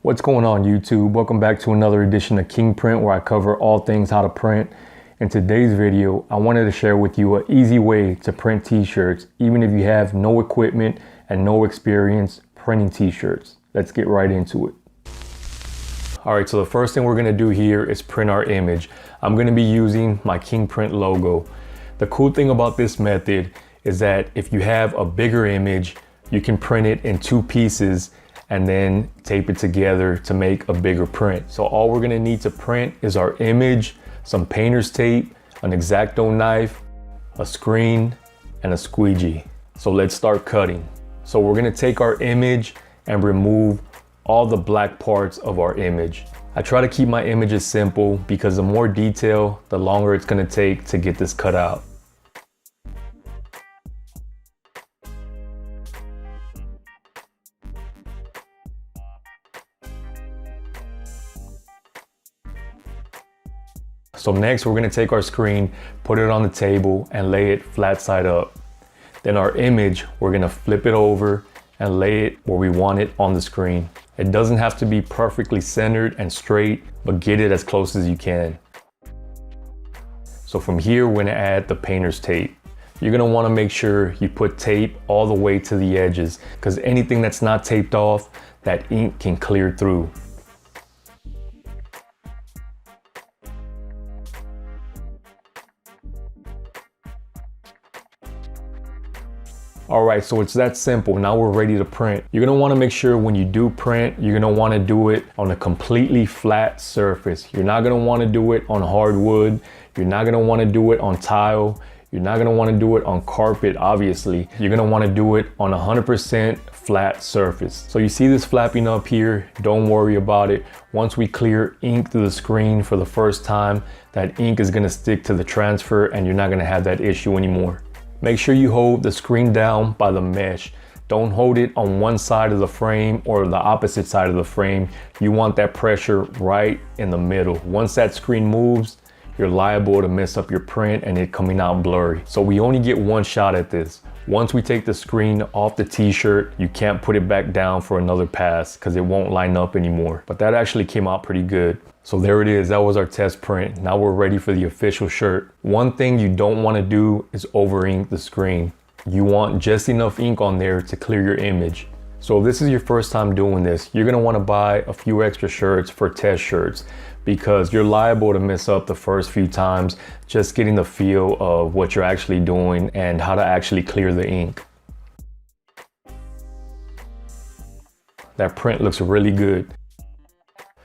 What's going on YouTube? Welcome back to another edition of King Print, where I cover all things how to print. In today's video, I wanted to share with you an easy way to print t-shirts, even if you have no equipment and no experience printing t-shirts. Let's get right into it. All right, so the first thing we're gonna do here is print our image. I'm gonna be using my King Print logo. The cool thing about this method is that if you have a bigger image, you can print it in two pieces and then tape it together to make a bigger print. So all we're gonna need to print is our image, some painter's tape, an X-Acto knife, a screen, and a squeegee. So let's start cutting. So we're gonna take our image and remove all the black parts of our image. I try to keep my images simple because the more detail, the longer it's gonna take to get this cut out. So next we're gonna take our screen, put it on the table and lay it flat side up. Then our image, we're gonna flip it over and lay it where we want it on the screen. It doesn't have to be perfectly centered and straight, but get it as close as you can. So from here, we're gonna add the painter's tape. You're gonna wanna make sure you put tape all the way to the edges, because anything that's not taped off, that ink can clear through. All right, so it's that simple. Now we're ready to print. You're gonna wanna make sure when you do print, you're gonna wanna do it on a completely flat surface. You're not gonna wanna do it on hardwood. You're not gonna wanna do it on tile. You're not gonna wanna do it on carpet, obviously. You're gonna wanna do it on 100% flat surface. So you see this flapping up here, don't worry about it. Once we clear ink to the screen for the first time, that ink is gonna stick to the transfer and you're not gonna have that issue anymore. Make sure you hold the screen down by the mesh. Don't hold it on one side of the frame or the opposite side of the frame. You want that pressure right in the middle. Once that screen moves, you're liable to mess up your print and it coming out blurry. So we only get one shot at this. Once we take the screen off the t-shirt, you can't put it back down for another pass because it won't line up anymore. But that actually came out pretty good. So there it is, that was our test print. Now we're ready for the official shirt. One thing you don't want to do is over ink the screen. You want just enough ink on there to clear your image. So if this is your first time doing this, you're gonna want to buy a few extra shirts for test shirts, because you're liable to mess up the first few times just getting the feel of what you're actually doing and how to actually clear the ink. That print looks really good.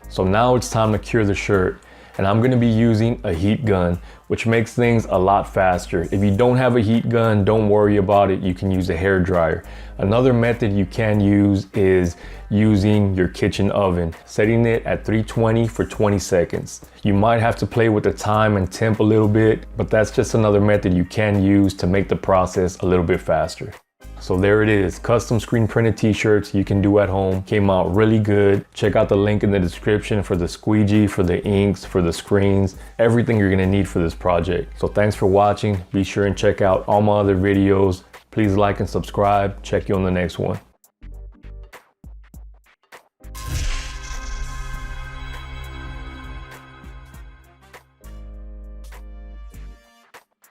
So now it's time to cure the shirt, and I'm gonna be using a heat gun, which makes things a lot faster. If you don't have a heat gun, don't worry about it. You can use a hair dryer. Another method you can use is using your kitchen oven, setting it at 320 for 20 seconds. You might have to play with the time and temp a little bit, but that's just another method you can use to make the process a little bit faster. So there it is, custom screen printed t-shirts you can do at home. Came out really good. Check out the link in the description for the squeegee, for the inks, for the screens, everything you're gonna need for this project. So thanks for watching. Be sure and check out all my other videos. Please like and subscribe. Check you on the next one.